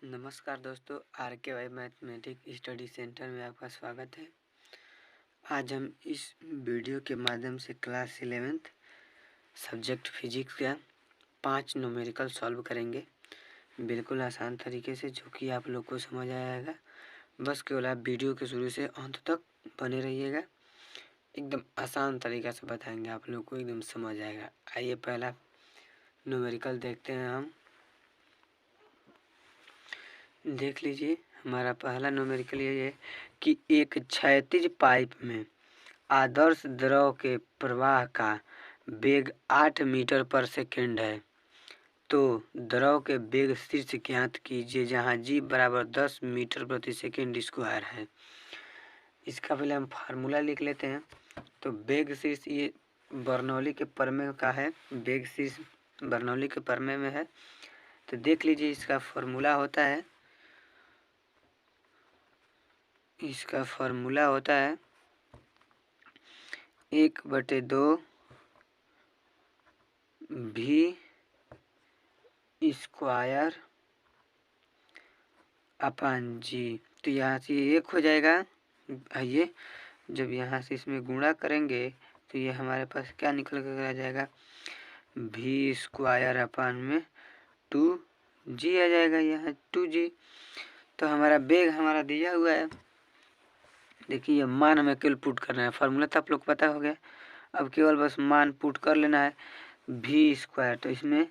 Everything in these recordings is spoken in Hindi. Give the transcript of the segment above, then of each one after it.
नमस्कार दोस्तों, आर के वाई मैथमेटिक स्टडी सेंटर में आपका स्वागत है। आज हम इस वीडियो के माध्यम से क्लास 11th सब्जेक्ट फिजिक्स का 5 न्यूमेरिकल सॉल्व करेंगे, बिल्कुल आसान तरीके से, जो कि आप लोग को समझ आएगा। बस केवल आप वीडियो के शुरू से अंत तक बने रहिएगा। एकदम आसान तरीक़ा से बताएंगे, आप लोग को एकदम समझ आएगा। आइए पहला न्यूमेरिकल देखते हैं हम। देख लीजिए, हमारा पहला न्यूमेरिकल ये है कि एक क्षैतिज पाइप में आदर्श द्रव के प्रवाह का वेग 8 मीटर पर सेकेंड है, तो द्रव के वेग शीर्ष ज्ञात कीजिए जहां g बराबर 10 मीटर प्रति सेकेंड स्क्वायर है। इसका पहले हम फार्मूला लिख लेते हैं। तो वेग शीर्ष ये बर्नौली के प्रमेय का है, वेग शीर्ष बर्नौली के प्रमेय में है। तो देख लीजिए, इसका फार्मूला होता है, इसका फार्मूला होता है 1/2 v स्क्वायर अपन जी। तो यहाँ से एक हो जाएगा। आइए, जब यहाँ से इसमें गुणा करेंगे तो ये हमारे पास क्या निकल कर आ जाएगा, v स्क्वायर अपन में 2g आ जाएगा, यहाँ 2g। तो हमारा वेग हमारा दिया हुआ है। देखिए, ये मान हमें केवल पुट करना है। फार्मूला तो आप लोग पता हो गया, अब केवल बस मान पुट कर लेना है। v स्क्वायर, तो इसमें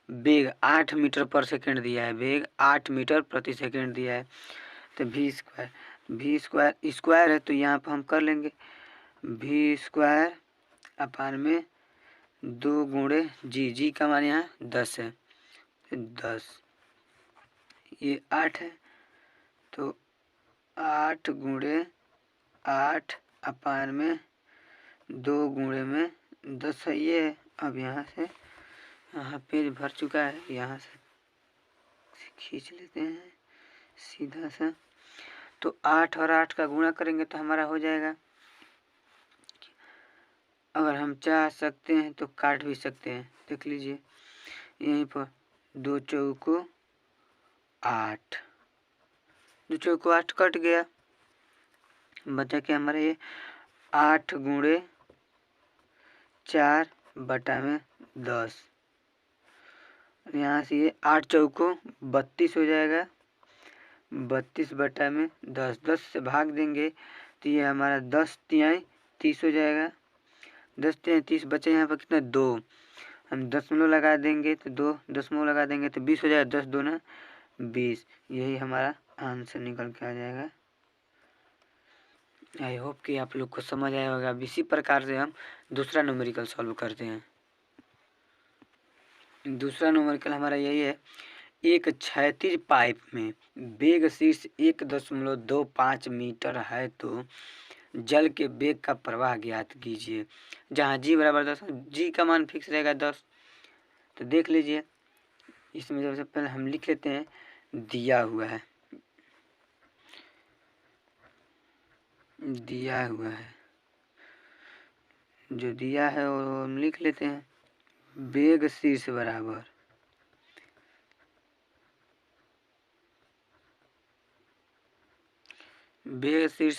वेग 8 मीटर पर सेकेंड दिया है, वेग 8 मीटर प्रति सेकेंड दिया है। तो v स्क्वायर स्क्वायर है, तो यहाँ पर हम कर लेंगे v स्क्वायर अपान में 2 गुणे जी का मान यहाँ 10 है, 10 ये 8 है, तो 8 गुणे 8 अपान में 2 गुणे में 10 है ये है। अब यहाँ से यहाँ पेज भर चुका है, यहाँ से खींच लेते हैं सीधा सा। तो 8 और 8 का गुणा करेंगे तो हमारा हो जाएगा। अगर हम चाह सकते हैं तो काट भी सकते हैं। देख लीजिए, यहीं पर 2 चौको 8, 2 चौको 8 कट गया, बचा क्या हमारा ये 8 गुणे 4 बटा में 10। यहाँ से ये 8 चौको 32 हो जाएगा, 32 बटा में 10, 10 से भाग देंगे तो ये हमारा 10 तिहाई 30 हो जाएगा। 10 तिहाई 30 बचे, यहाँ पर कितना 2, हम दशमलव लगा देंगे तो 2 दशमलव लगा देंगे तो 20 हो जाएगा, 10 दूना 20। यही हमारा आंसर निकल के आ जाएगा। आई होप कि आप लोग को समझ आया होगा। अब इसी प्रकार से हम दूसरा न्यूमेरिकल सॉल्व करते हैं। दूसरा न्यूमेरिकल हमारा यही है, एक क्षैतिज पाइप में वेग शीर्ष 1.25 मीटर है, तो जल के वेग का प्रवाह ज्ञात कीजिए जहाँ g बराबर 10, g का मान फिक्स रहेगा 10। तो देख लीजिए, इसमें सबसे पहले हम लिख लेते हैं दिया हुआ है, दिया हुआ है, जो दिया है वो हम लिख लेते हैं। वेग शीर्ष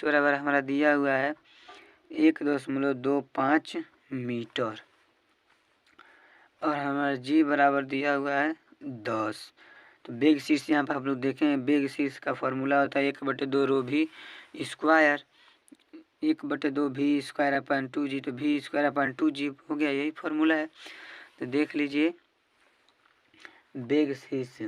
बराबर हमारा दिया हुआ है 1.25 मीटर, और हमारा g बराबर दिया हुआ है 10। तो वेग शीर्ष यहाँ पर आप लोग देखें, वेग शीर्ष का फॉर्मूला होता है 1/2 रो v square, 1/2 v square upon 2g, तो v स्क्वायर अपन 2g हो गया, यही फॉर्मूला है। तो देख लीजिए, वेग शीर्ष,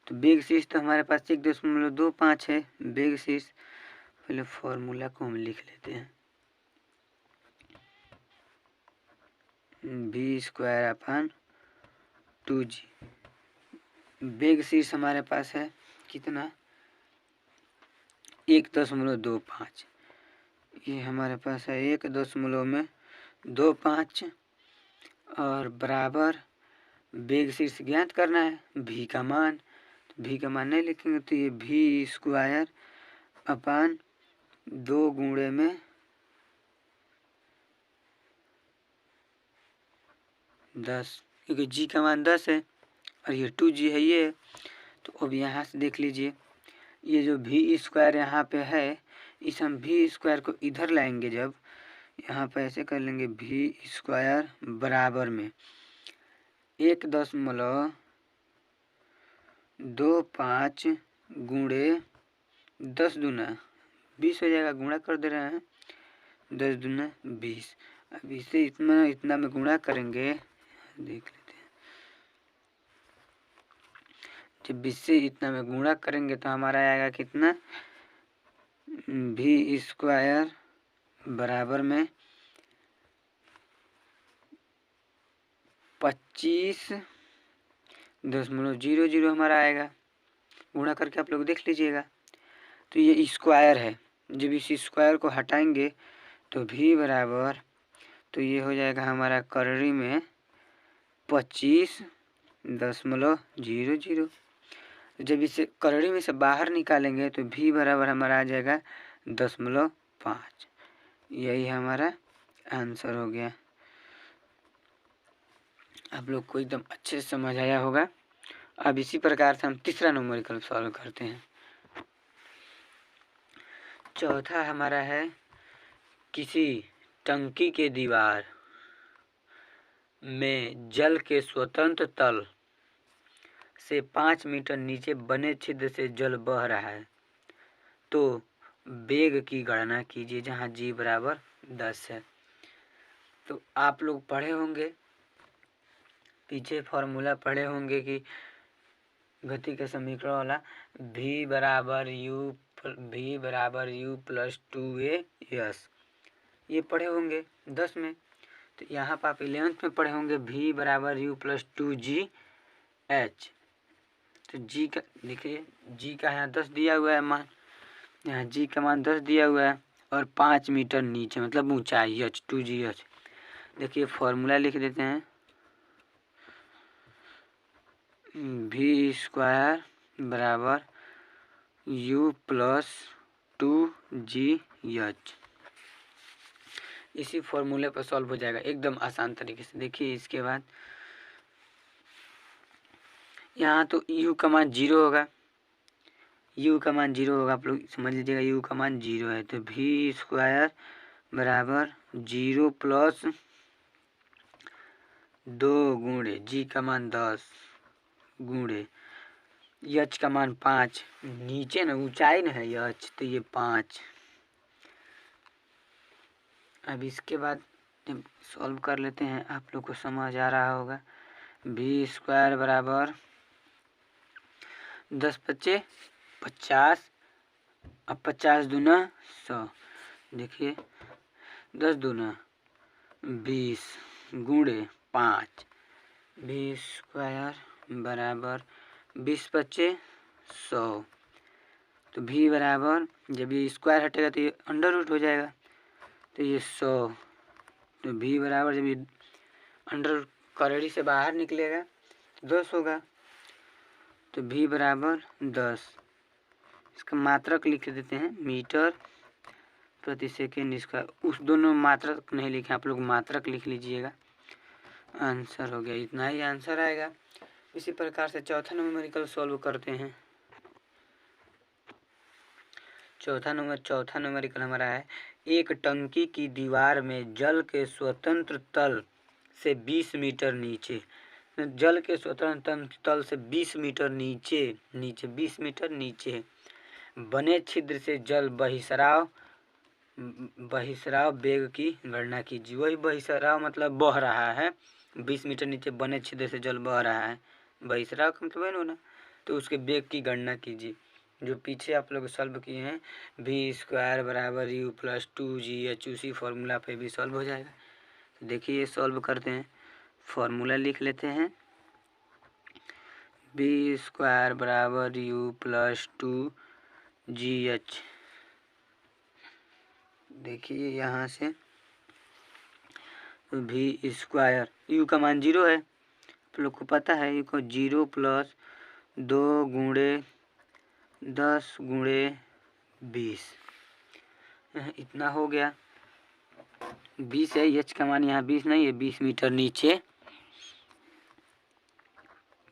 तो वेग शीर्ष तो हमारे पास 1.25 है वेग शीर्ष। पहले फॉर्मूला को हम लिख लेते हैं, v स्क्वायर अपन 2g। वेग शीर्ष हमारे पास है कितना, 1.25, ये हमारे पास है 1.25 और बराबर वेग शीर्ष ज्ञात करना है, v का मान। तो v का मान नहीं लिखेंगे तो ये v स्क्वायर अपान 2 गुणे में 10, क्योंकि g का मान 10 है और ये 2g है ये, तो अब यहाँ से देख लीजिए, ये जो भी स्क्वायर यहाँ पे है, इस हम भी स्क्वायर को इधर लाएंगे। जब यहाँ पे ऐसे कर लेंगे, भी स्क्वायर बराबर में 1.25 गुणे 10 दूना 20 हो जाएगा। गुणा कर दे रहे हैं, 10 दूना 20। अब इसे इतना इतना में गुणा करेंगे, देख लेते हैं। जब 20 से इतना में गुणा करेंगे तो हमारा आएगा कितना, भी स्क्वायर बराबर में 25.00 हमारा आएगा। गुणा करके आप लोग देख लीजिएगा। तो ये स्क्वायर है, जब इस स्क्वायर को हटाएंगे तो भी बराबर, तो ये हो जाएगा हमारा करड़ी में 25.00। जब इसे करड़ी में से बाहर निकालेंगे तो भी बराबर हमारा आ जाएगा 0.5। यही हमारा आंसर हो गया। आप लोग को एकदम अच्छे से समझ आया होगा। अब इसी प्रकार से हम तीसरा न्यूमेरिकल सॉल्व करते हैं। चौथा हमारा है, किसी टंकी के दीवार में जल के स्वतंत्र तल से 5 मीटर नीचे बने छिद्र से जल बह रहा है, तो वेग की गणना कीजिए, जहाँ g बराबर 10 है। तो आप लोग पढ़े होंगे, पीछे फॉर्मूला पढ़े होंगे कि गति के समीकरण वाला v बराबर u प्लस 2a/s, ये पढ़े होंगे 10 में। तो यहाँ पर आप 11th में पढ़े होंगे v बराबर u प्लस 2gh। तो g का देखिए, g का यहाँ 10 दिया हुआ है मान, यहाँ g का मान 10 दिया हुआ है और 5 मीटर नीचे मतलब ऊंचाई h 2gh। देखिए फॉर्मूला लिख देते हैं, v स्क्वायर बराबर u प्लस 2gh। इसी फॉर्मूले पर सॉल्व हो जाएगा एकदम आसान तरीके से। देखिए इसके बाद यहाँ तो u का मान 0 होगा, u का मान 0 होगा, आप लोग समझ लीजिएगा u का मान 0 है। तो v स्क्वायर बराबर 0 प्लस 2 गुणे g का मान 10 गुणे h का मान 5, नीचे ना ऊंचाई ना है h, तो ये 5। अब इसके बाद सॉल्व कर लेते हैं, आप लोग को समझ आ रहा होगा। v स्क्वायर बराबर 10×5 = 50, अब 50 दूना 100। देखिए 10 दूना 20 गुणे 5, v स्क्वायर बराबर 20×5 = 100। तो v बराबर, जब ये स्क्वायर हटेगा तो ये अंडर रूट हो जाएगा, तो ये 100। तो v बराबर, जब ये अंडर करड़ी से बाहर निकलेगा तो 10 होगा। तो v बराबर 10, इसका मात्रक लिख देते हैं, मीटर प्रति सेकेंड स्क्वायर। उस दोनों मात्रक नहीं लिखे, आप लोग मात्रक लिख लीजिएगा। आंसर हो गया, इतना ही आंसर आएगा। इसी प्रकार से चौथा न्यूमेरिकल सॉल्व करते हैं। चौथा न्यूमेरिकल हमारा है, एक टंकी की दीवार में जल के स्वतंत्र तल से 20 मीटर नीचे, जल के स्वतंत्र तल से 20 मीटर नीचे 20 मीटर नीचे बने छिद्र से जल बहिस्राव वेग की गणना कीजिए। वही बहिस्राव मतलब बह रहा है, 20 मीटर नीचे बने छिद्र से जल बह रहा है, बहिस्राव का मतलब है ना, तो उसके वेग की गणना कीजिए। जो पीछे आप लोग सॉल्व किए हैं, v स्क्वायर बराबर u प्लस 2gh, उसी फॉर्मूला पे भी सॉल्व हो जाएगा। तो देखिए सॉल्व करते हैं, फॉर्मूला लिख लेते हैं, v स्क्वायर बराबर u प्लस 2gh। देखिए यहाँ से v स्क्वायर, u का मान 0 है, आप लोग को पता है, u को 0 प्लस 2 गुणे 10 गुणे 20, इतना हो गया। 20 है, h का मान यहाँ 20 नहीं है, 20 मीटर नीचे।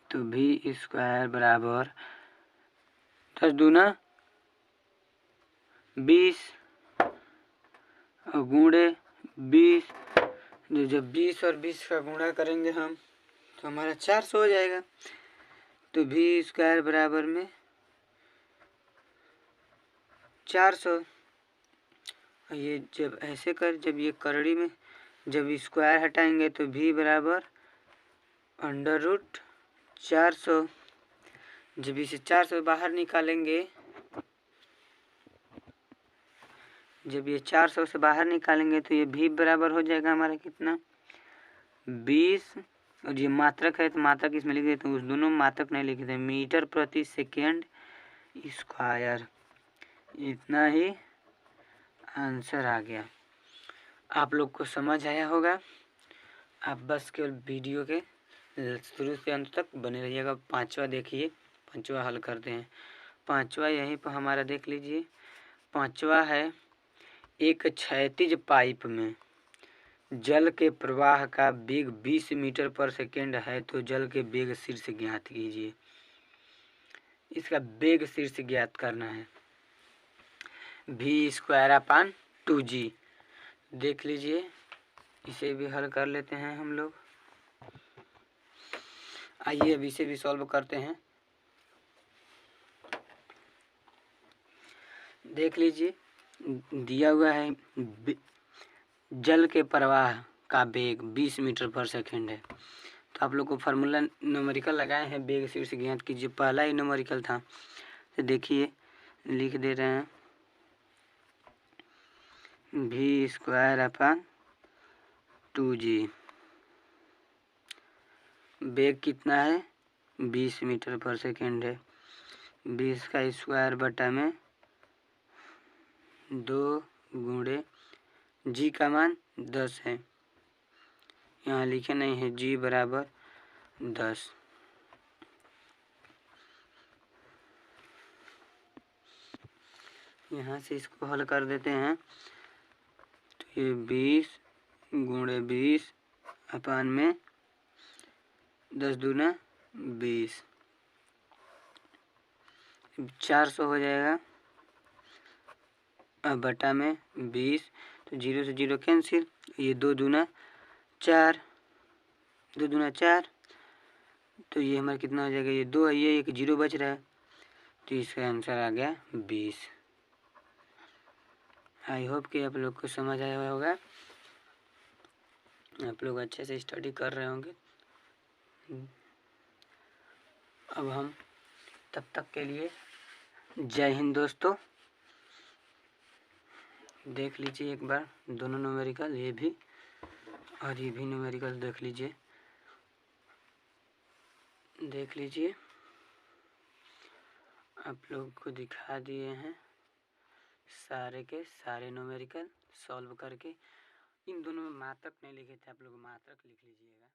तो v स्क्वायर बराबर 10 दूना 20 और गुणे 20। जब 20 और 20 का गुणा करेंगे हम तो हमारा 400 हो जाएगा। तो भी स्क्वायर बराबर में 400। ये जब ऐसे जब ये करड़ी में जब स्क्वायर हटाएंगे तो भी बराबर √400। जब इसे 400 बाहर निकालेंगे, जब ये 400 से बाहर निकालेंगे तो ये भी बराबर हो जाएगा हमारा कितना 20। और ये मात्रक है तो मात्रक इसमें लिख देते हैं, उस दोनों मात्रक नहीं लिखे थे, मीटर प्रति सेकेंड स्क्वायर। इतना ही आंसर आ गया। आप लोग को समझ आया होगा। आप बस केवल वीडियो के शुरू से अंत तक बने रहिएगा। पांचवा देखिए, पांचवा हल करते हैं। पांचवा यहीं पर हमारा देख लीजिए। पांचवा है, एक क्षैतिज पाइप में जल के प्रवाह का वेग 20 मीटर पर सेकेंड है तो जल के वेग शीर्ष ज्ञात कीजिए। इसका वेग शीर्ष ज्ञात करना है। v²/2g। देख लीजिए, इसे भी हल कर लेते हैं हम लोग। आइए अब इसे भी सॉल्व करते हैं। देख लीजिए, दिया हुआ है जल के प्रवाह का वेग 20 मीटर पर सेकेंड है। तो आप लोग को फार्मूला न्यूमेरिकल लगाए हैं वेग शीर्ष ज्ञात कीजिए। पहला ही न्यूमेरिकल था, तो देखिए लिख दे रहे हैं v²/2g। वेग कितना है 20 मीटर पर सेकेंड है। 20 का स्क्वायर बटा में 2 गुणे जी का मान 10 है, यहाँ लिखे नहीं है, जी बराबर 10। यहाँ से इसको हल कर देते हैं तो ये 20 गुणे 20 अपान में 10 दूना 20, 400 हो जाएगा। अब बटा में 20, तो 0 से 0 कैंसिल, ये 2 दूना 4, 2 दूना 4, तो ये हमारा कितना हो जाएगा, ये 2 है, ये एक 0 बच रहा है, तो इसका आंसर आ गया 20। आई होप कि आप लोग को समझ आया होगा। आप लोग अच्छे से स्टडी कर रहे होंगे। अब हम तब तक के लिए जय हिंद दोस्तों। देख लीजिए एक बार दोनों न्यूमेरिकल, ये भी और ये भी न्यूमेरिकल देख लीजिए। देख लीजिए, आप लोग को दिखा दिए हैं सारे के सारे न्यूमेरिकल सॉल्व करके। इन दोनों में मात्रक नहीं लिखे थे, आप लोग मात्रक लिख लीजिएगा।